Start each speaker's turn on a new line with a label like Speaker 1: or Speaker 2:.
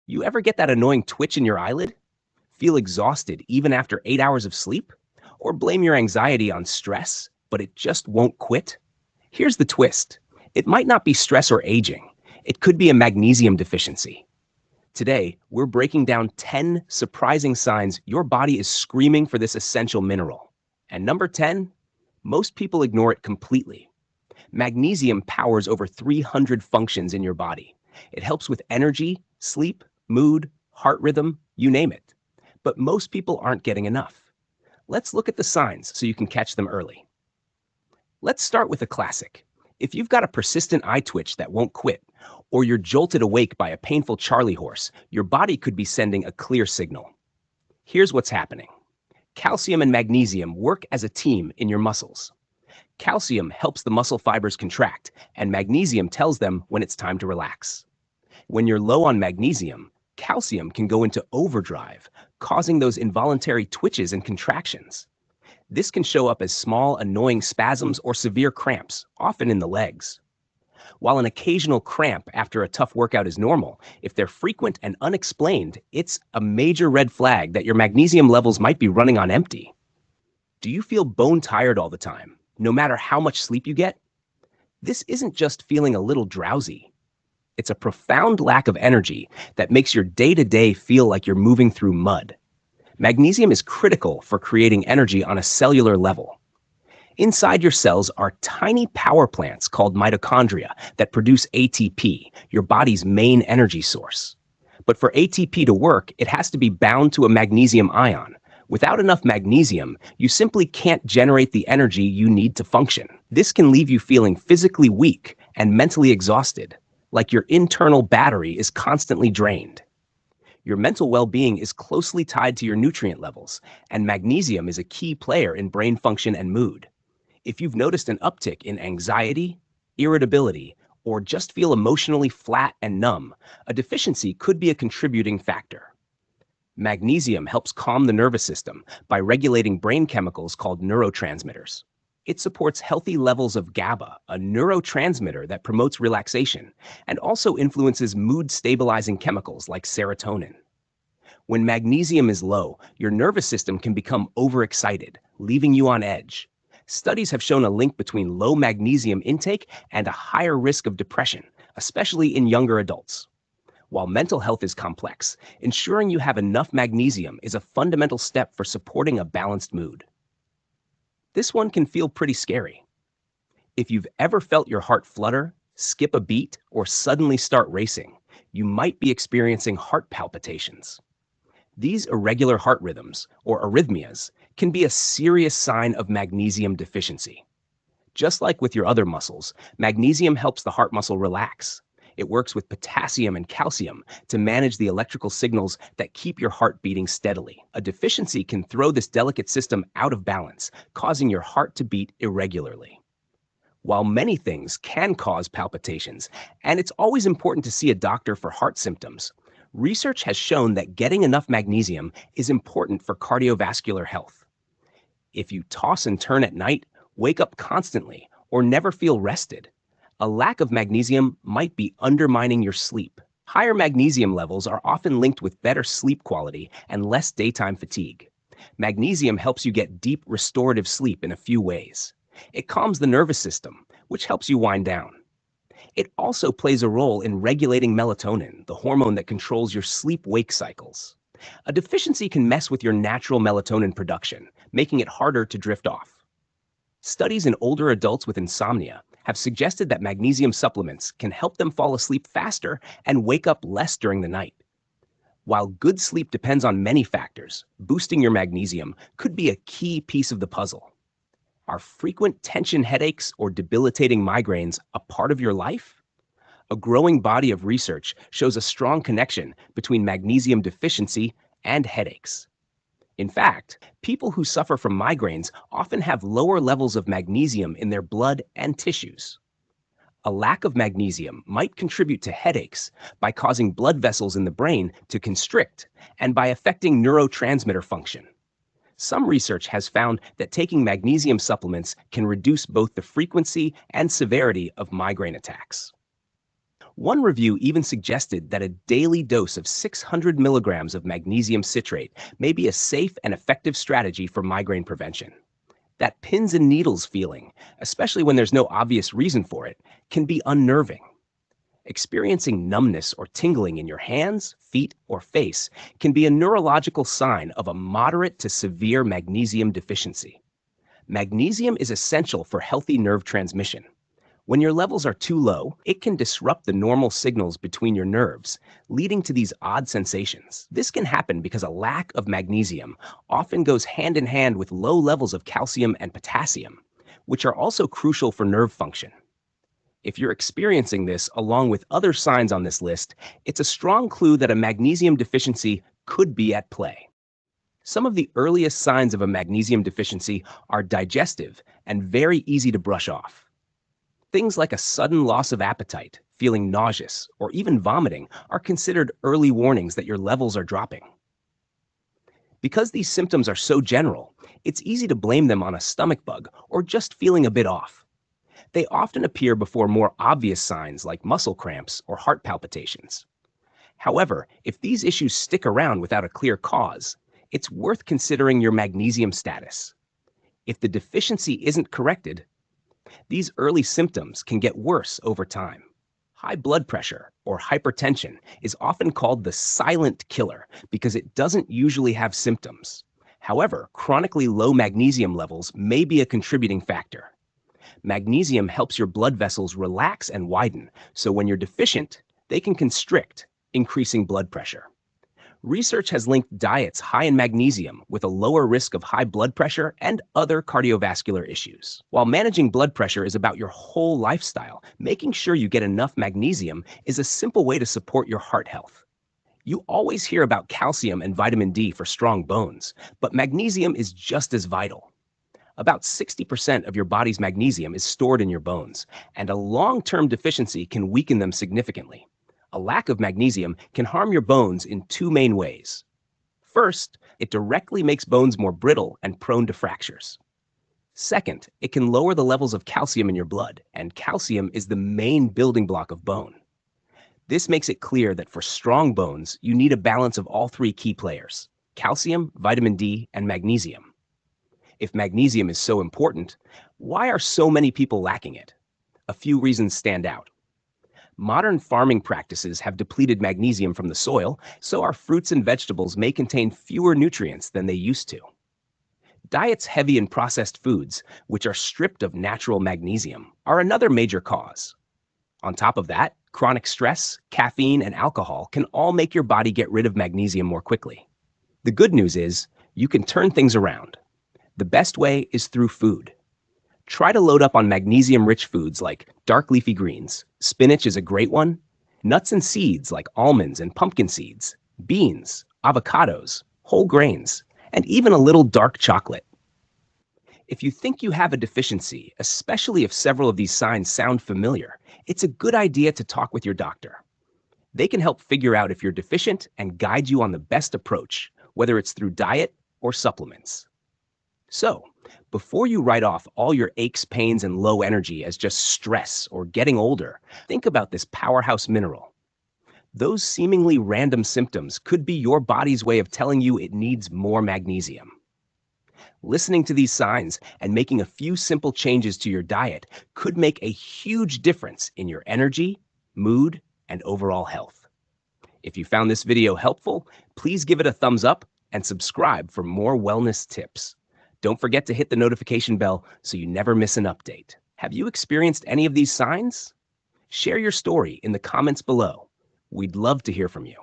Speaker 1: You ever get that annoying twitch in your eyelid? Feel exhausted even after 8 hours of sleep? Or blame your anxiety on stress, but it just won't quit? Here's the twist. It might not be stress or aging. It could be a magnesium deficiency. Today, we're breaking down 10 surprising signs your body is screaming for this essential mineral. And number 10, most people ignore it completely. Magnesium powers over 300 functions in your body. It helps with energy, sleep, mood, heart rhythm, you name it. But most people aren't getting enough. Let's look at the signs so you can catch them early. Let's start with a classic. If you've got a persistent eye twitch that won't quit, or you're jolted awake by a painful Charlie horse, your body could be sending a clear signal. Here's what's happening. Calcium and magnesium work as a team in your muscles. Calcium helps the muscle fibers contract, and magnesium tells them when it's time to relax. When you're low on magnesium, calcium can go into overdrive, causing those involuntary twitches and contractions. This can show up as small, annoying spasms or severe cramps, often in the legs. While an occasional cramp after a tough workout is normal, if they're frequent and unexplained, it's a major red flag that your magnesium levels might be running on empty. Do you feel bone tired all the time, no matter how much sleep you get? This isn't just feeling a little drowsy. It's a profound lack of energy that makes your day-to-day feel like you're moving through mud. Magnesium is critical for creating energy on a cellular level. Inside your cells are tiny power plants called mitochondria that produce ATP, your body's main energy source. But for ATP to work, it has to be bound to a magnesium ion. Without enough magnesium, you simply can't generate the energy you need to function. This can leave you feeling physically weak and mentally exhausted, like your internal battery is constantly drained. Your mental well-being is closely tied to your nutrient levels, and magnesium is a key player in brain function and mood. If you've noticed an uptick in anxiety, irritability, or just feel emotionally flat and numb, a deficiency could be a contributing factor. Magnesium helps calm the nervous system by regulating brain chemicals called neurotransmitters. It supports healthy levels of GABA, a neurotransmitter that promotes relaxation, and also influences mood-stabilizing chemicals like serotonin. When magnesium is low, your nervous system can become overexcited, leaving you on edge. Studies have shown a link between low magnesium intake and a higher risk of depression, especially in younger adults. While mental health is complex, ensuring you have enough magnesium is a fundamental step for supporting a balanced mood. This one can feel pretty scary. If you've ever felt your heart flutter, skip a beat, or suddenly start racing, you might be experiencing heart palpitations. These irregular heart rhythms, or arrhythmias, can be a serious sign of magnesium deficiency. Just like with your other muscles, magnesium helps the heart muscle relax. It works with potassium and calcium to manage the electrical signals that keep your heart beating steadily. A deficiency can throw this delicate system out of balance, causing your heart to beat irregularly. While many things can cause palpitations, and it's always important to see a doctor for heart symptoms, research has shown that getting enough magnesium is important for cardiovascular health. If you toss and turn at night, wake up constantly, or never feel rested, a lack of magnesium might be undermining your sleep. Higher magnesium levels are often linked with better sleep quality and less daytime fatigue. Magnesium helps you get deep restorative sleep in a few ways. It calms the nervous system, which helps you wind down. It also plays a role in regulating melatonin, the hormone that controls your sleep-wake cycles. A deficiency can mess with your natural melatonin production, making it harder to drift off. Studies in older adults with insomnia have suggested that magnesium supplements can help them fall asleep faster and wake up less during the night. While good sleep depends on many factors, boosting your magnesium could be a key piece of the puzzle. Are frequent tension headaches or debilitating migraines a part of your life? A growing body of research shows a strong connection between magnesium deficiency and headaches. In fact, people who suffer from migraines often have lower levels of magnesium in their blood and tissues. A lack of magnesium might contribute to headaches by causing blood vessels in the brain to constrict and by affecting neurotransmitter function. Some research has found that taking magnesium supplements can reduce both the frequency and severity of migraine attacks. One review even suggested that a daily dose of 600 milligrams of magnesium citrate may be a safe and effective strategy for migraine prevention. That pins and needles feeling, especially when there's no obvious reason for it, can be unnerving. Experiencing numbness or tingling in your hands, feet, or face can be a neurological sign of a moderate to severe magnesium deficiency. Magnesium is essential for healthy nerve transmission. When your levels are too low, it can disrupt the normal signals between your nerves, leading to these odd sensations. This can happen because a lack of magnesium often goes hand in hand with low levels of calcium and potassium, which are also crucial for nerve function. If you're experiencing this along with other signs on this list, it's a strong clue that a magnesium deficiency could be at play. Some of the earliest signs of a magnesium deficiency are digestive and very easy to brush off. Things like a sudden loss of appetite, feeling nauseous, or even vomiting are considered early warnings that your levels are dropping. Because these symptoms are so general, it's easy to blame them on a stomach bug or just feeling a bit off. They often appear before more obvious signs like muscle cramps or heart palpitations. However, if these issues stick around without a clear cause, it's worth considering your magnesium status. If the deficiency isn't corrected, these early symptoms can get worse over time. High blood pressure or hypertension is often called the silent killer because it doesn't usually have symptoms. However, chronically low magnesium levels may be a contributing factor. Magnesium helps your blood vessels relax and widen, so when you're deficient, they can constrict, increasing blood pressure. Research has linked diets high in magnesium with a lower risk of high blood pressure and other cardiovascular issues. While managing blood pressure is about your whole lifestyle, making sure you get enough magnesium is a simple way to support your heart health. You always hear about calcium and vitamin D for strong bones, but magnesium is just as vital. About 60% of your body's magnesium is stored in your bones, and a long-term deficiency can weaken them significantly. A lack of magnesium can harm your bones in two main ways. First, it directly makes bones more brittle and prone to fractures. Second, it can lower the levels of calcium in your blood, and calcium is the main building block of bone. This makes it clear that for strong bones, you need a balance of all three key players: calcium, vitamin D, and magnesium. If magnesium is so important, why are so many people lacking it? A few reasons stand out. Modern farming practices have depleted magnesium from the soil, so our fruits and vegetables may contain fewer nutrients than they used to. Diets heavy in processed foods, which are stripped of natural magnesium, are another major cause. On top of that, chronic stress, caffeine, and alcohol can all make your body get rid of magnesium more quickly. The good news is, you can turn things around. The best way is through food. Try to load up on magnesium-rich foods like dark leafy greens. Spinach is a great one. Nuts and seeds like almonds and pumpkin seeds, beans, avocados, whole grains, and even a little dark chocolate. If you think you have a deficiency, especially if several of these signs sound familiar, it's a good idea to talk with your doctor. They can help figure out if you're deficient and guide you on the best approach, whether it's through diet or supplements. So, before you write off all your aches, pains, and low energy as just stress or getting older, think about this powerhouse mineral. Those seemingly random symptoms could be your body's way of telling you it needs more magnesium. Listening to these signs and making a few simple changes to your diet could make a huge difference in your energy, mood, and overall health. If you found this video helpful, please give it a thumbs up and subscribe for more wellness tips. Don't forget to hit the notification bell so you never miss an update. Have you experienced any of these signs? Share your story in the comments below. We'd love to hear from you.